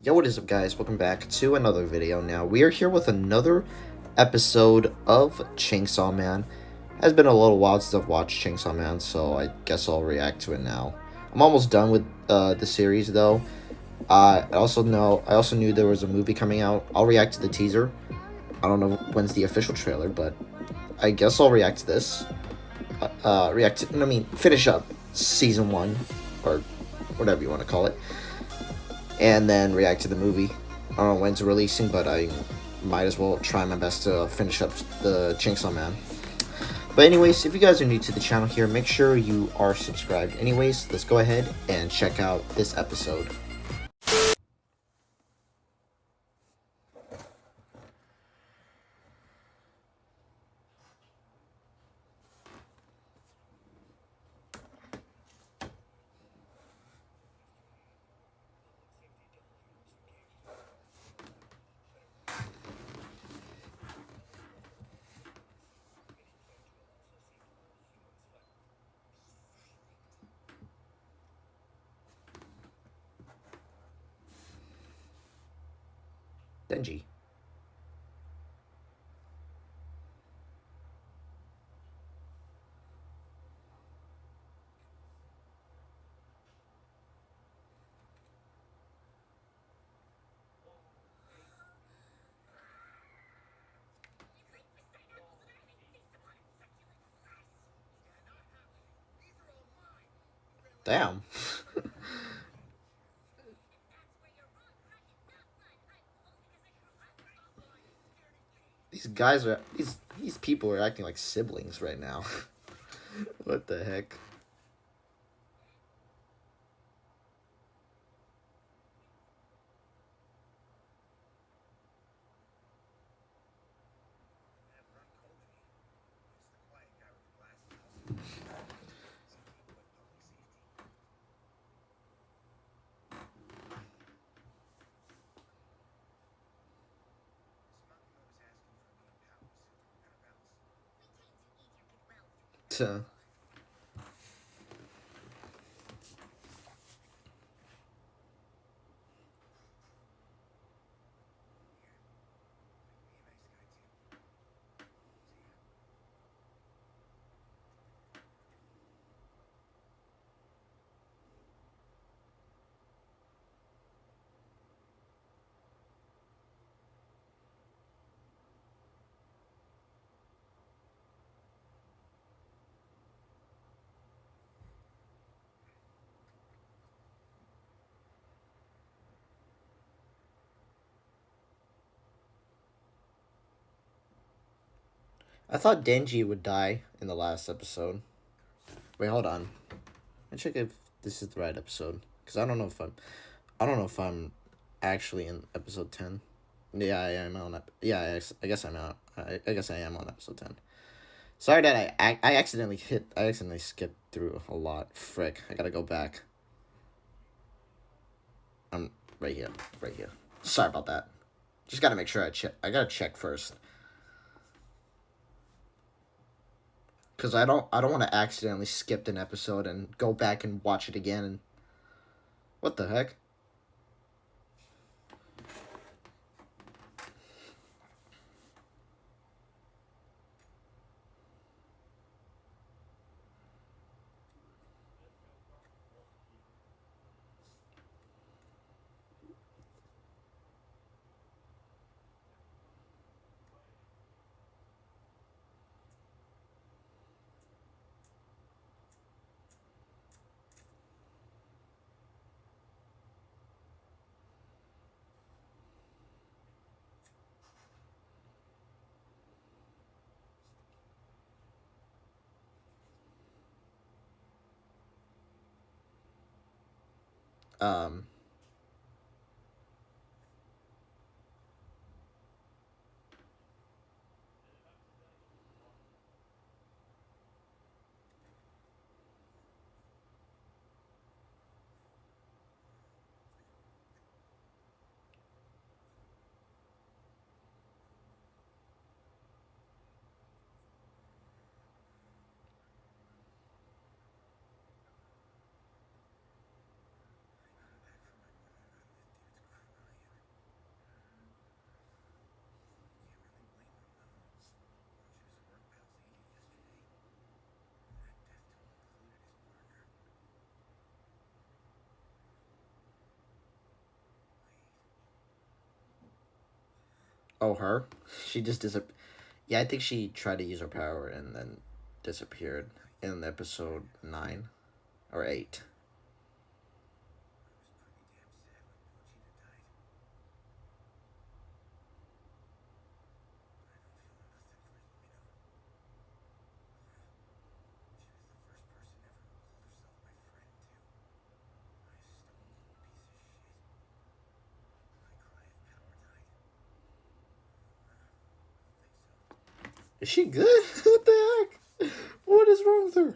Yo, what is up, guys? Welcome back to another video. Now, we are here with another episode of Chainsaw Man. Has been a little while since I've watched Chainsaw Man, so I guess I'll react to it now. I'm almost done with the series, though. I also knew there was a movie coming out. I'll react to the teaser. I don't know when's the official trailer, but I guess I'll react to this. Finish up season 1, or whatever you want to call it, and then react to the movie. I don't know when it's releasing, but I might as well try my best to finish up the Chainsaw Man. But anyways, if you guys are new to the channel here, make sure you are subscribed. Anyways, let's go ahead and check out this episode. Denji. Damn. These people are acting like siblings right now. What the heck? Tuh. I thought Denji would die in the last episode. Wait, hold on. Let me check if this is the right episode, because I don't know if I'm actually in episode 10. Yeah, I am on. I guess I'm out. I guess I am on episode 10. Sorry that I accidentally skipped through a lot. Frick, I gotta go back. I'm right here, right here. Sorry about that. Just gotta make sure I check. I gotta check first, because I don't want to accidentally skip an episode and go back and watch it again. And what the heck? Um, Oh, her? She just disappeared. Yeah, I think she tried to use her power and then disappeared in episode 9 or 8. Is she good? What the heck? What is wrong with her?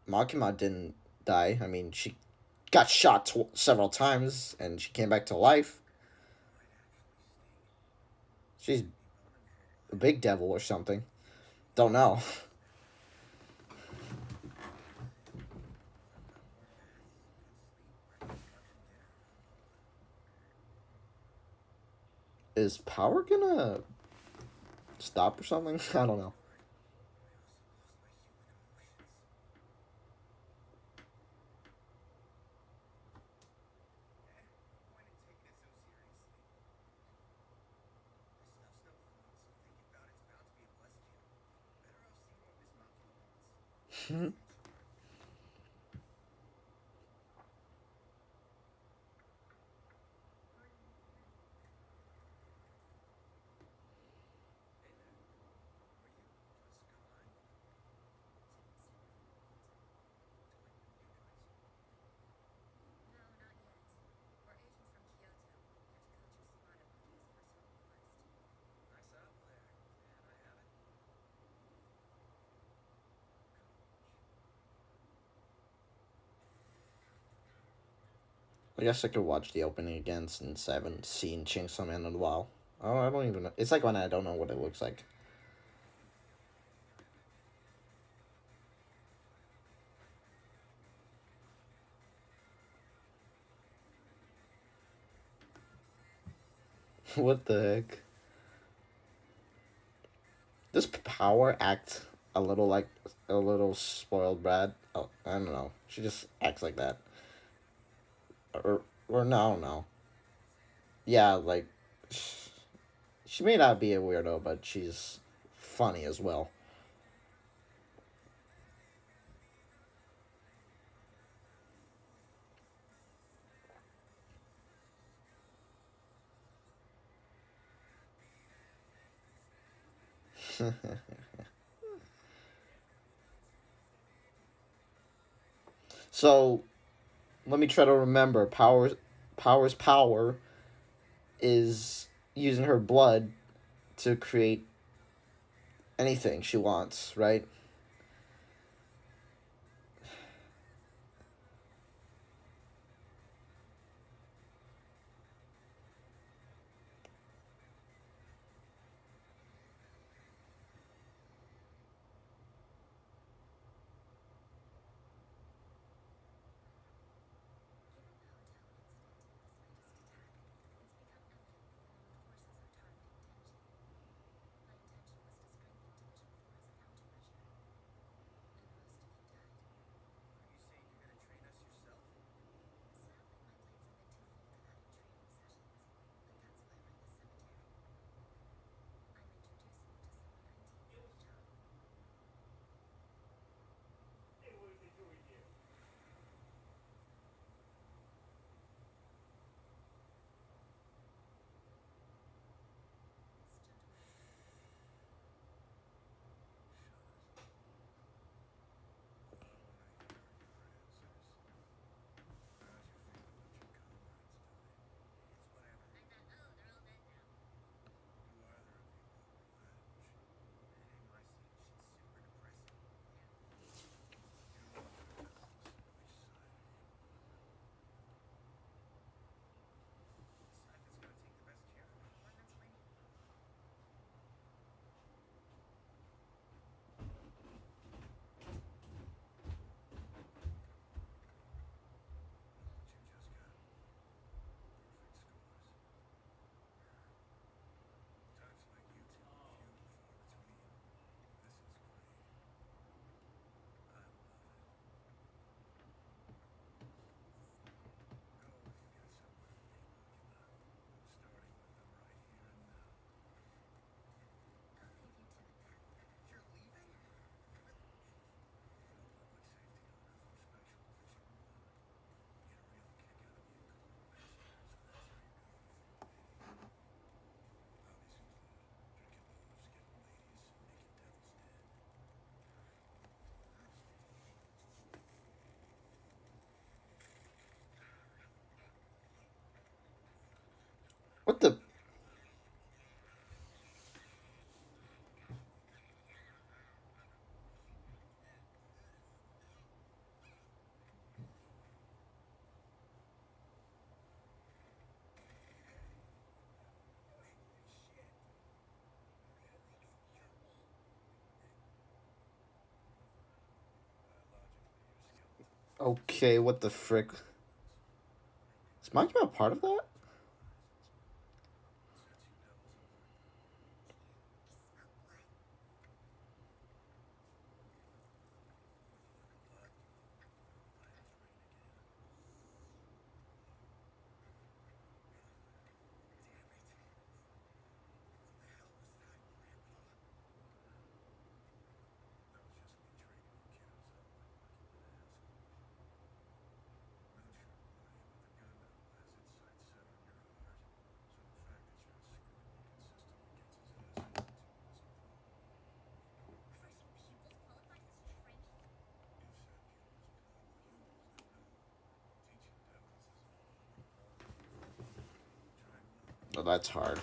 Makima didn't die. I mean, she got shot several times and she came back to life. She's a big devil or something. Don't know. Is power gonna stop or something? I don't know. I guess I could watch the opening again since I haven't seen Chainsaw Man in a while. Oh, I don't even know. It's like when I don't know what it looks like. What the heck? Does Power act a little like a little spoiled brat? Oh, I don't know. She just acts like that. Or no, no. Yeah, like she may not be a weirdo, but she's funny as well. So let me try to remember. Power's power is using her blood to create anything she wants, right? What the? Okay, what the frick? Is Monkey a part of that? Oh, that's hard.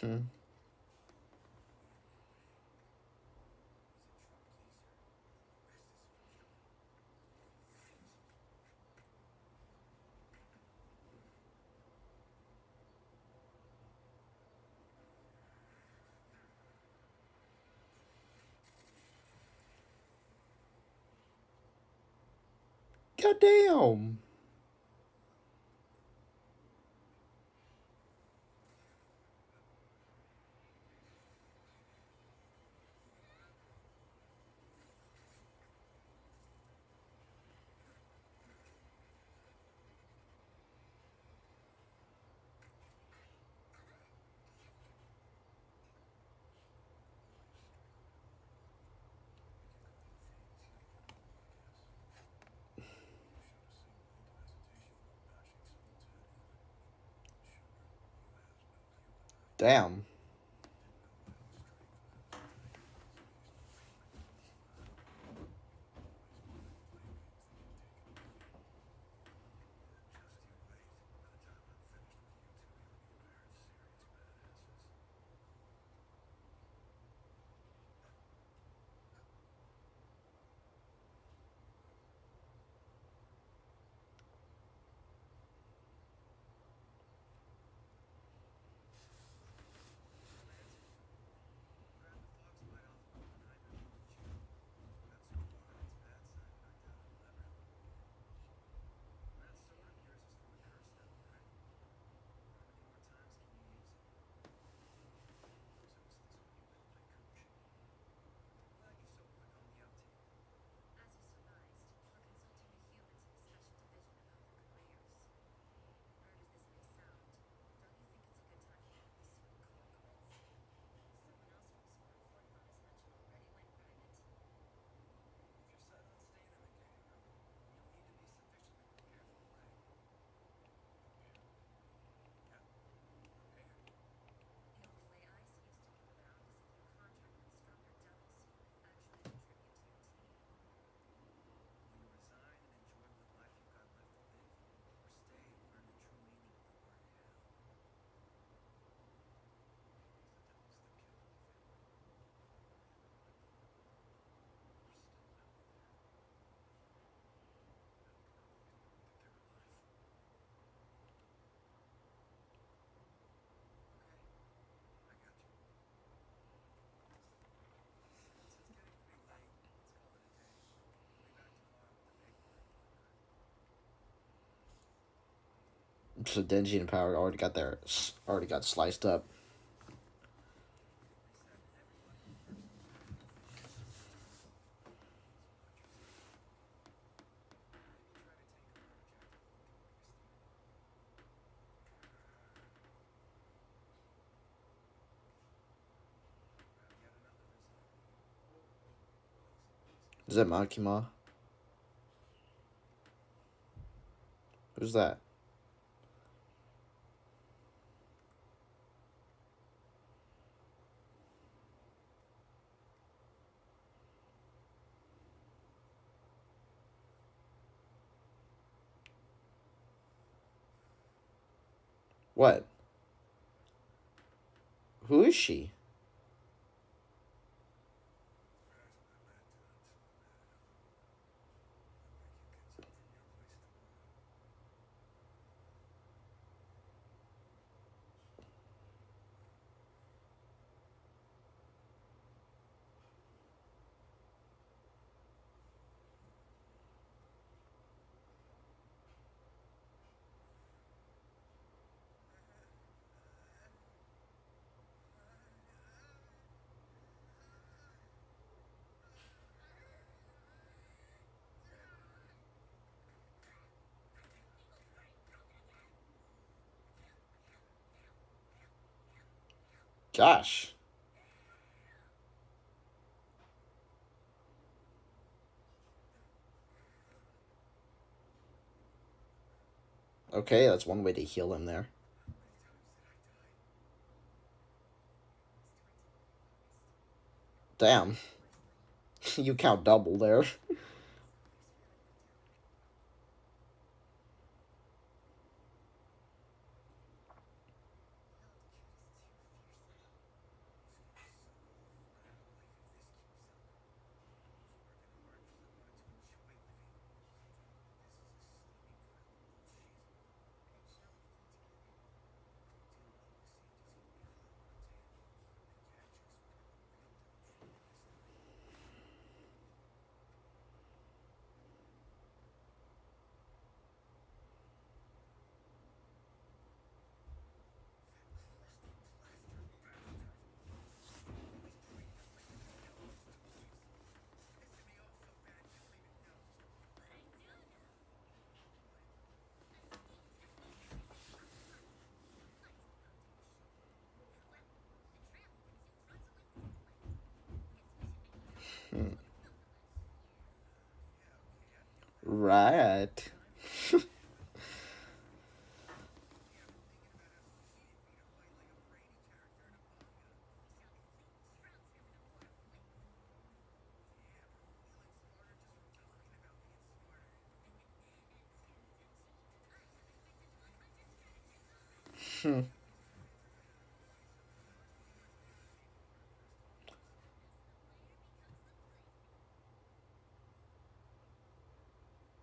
Hmm. God damn. Damn. So Denji and Power already got sliced up. Is it Makima? Who's that? What? Who is she? Gosh. Okay, that's one way to heal him there. Damn. You count double there. Right.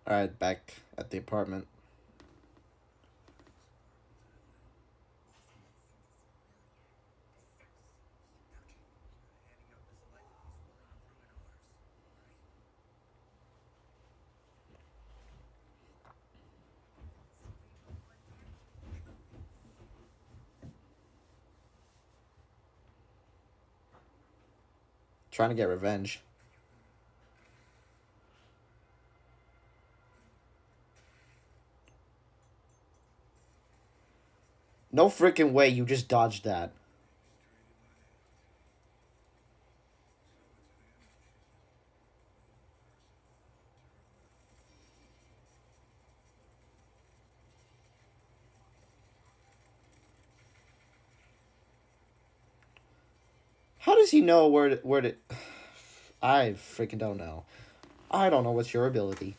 Alright, back at the apartment. Trying to get revenge. No freaking way you just dodged that. How does he know where to... I freaking don't know. I don't know what's your ability.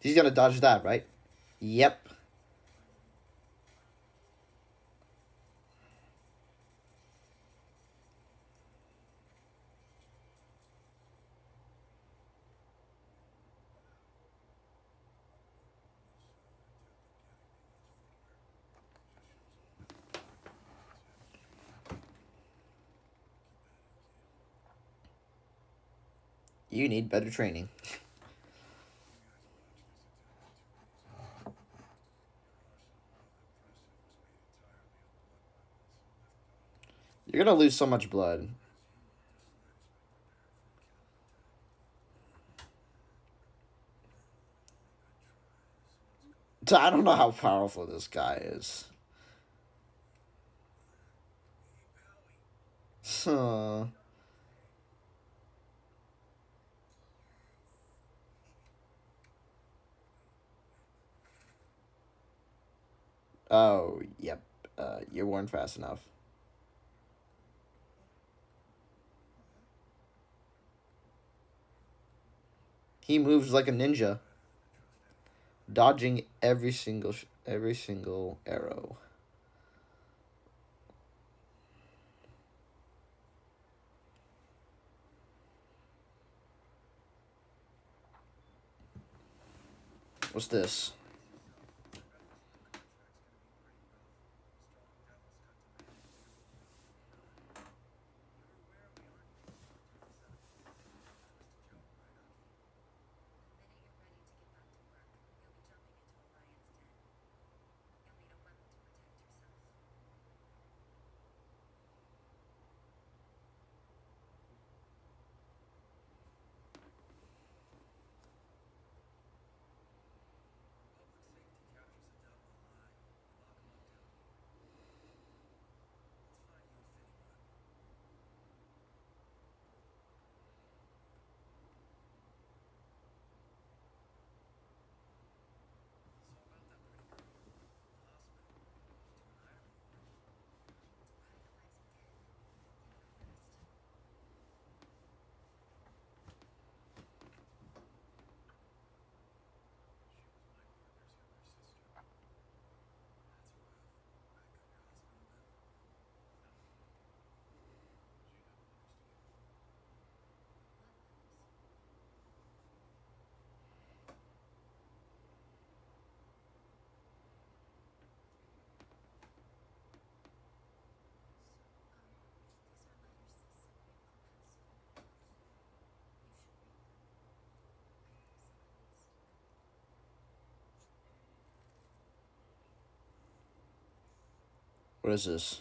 He's gonna dodge that, right? Yep. You need better training. You're gonna lose so much blood. I don't know how powerful this guy is. Aw. Oh, yep. You weren't fast enough. He moves like a ninja, dodging every single arrow. What's this? What is this?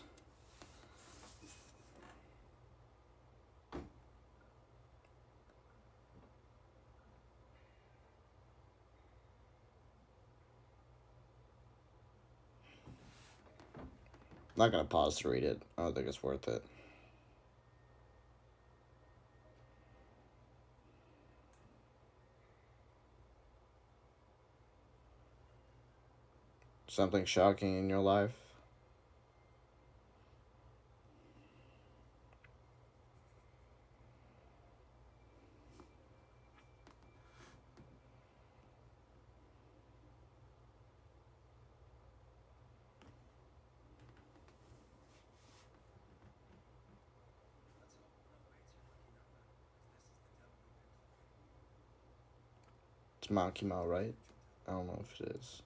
Not gonna pause to read it. I don't think it's worth it. Something shocking in your life? It's Makima, right? I don't know if it is.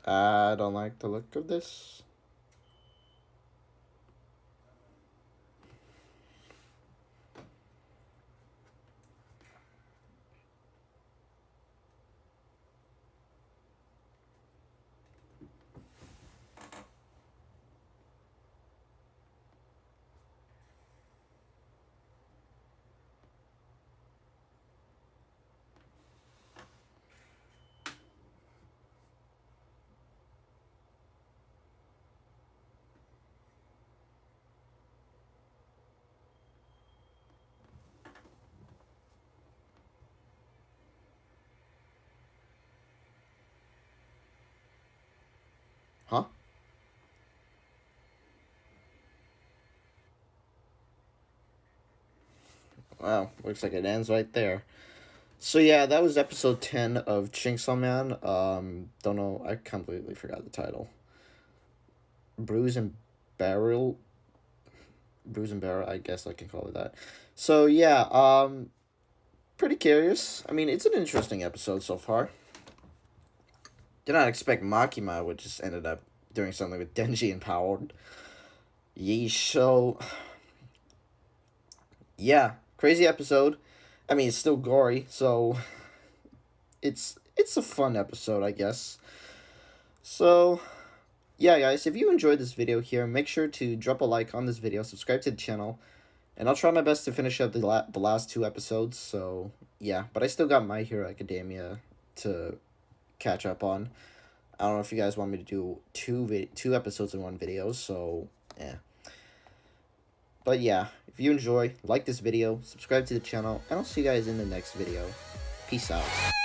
I don't like the look of this. Huh? Wow, looks like it ends right there. So yeah, that was episode 10 of Chainsaw Man. Don't know, I completely forgot the title. Bruise and Barrel. Bruise and Barrel, I guess I can call it that. So yeah, pretty curious. I mean, it's an interesting episode so far. Did not expect Makima would just ended up doing something with Denji empowered. Yeesh. So yeah, crazy episode. I mean, it's still gory, so it's a fun episode, I guess. So yeah, guys, if you enjoyed this video here, make sure to drop a like on this video, subscribe to the channel, And I'll try my best to finish up the last 2 episodes, so yeah. But I still got My Hero Academia to catch up on. I don't know if you guys want me to do two episodes in one video, so yeah. But yeah, if you enjoy, like this video, subscribe to the channel, and I'll see you guys in the next video. Peace out.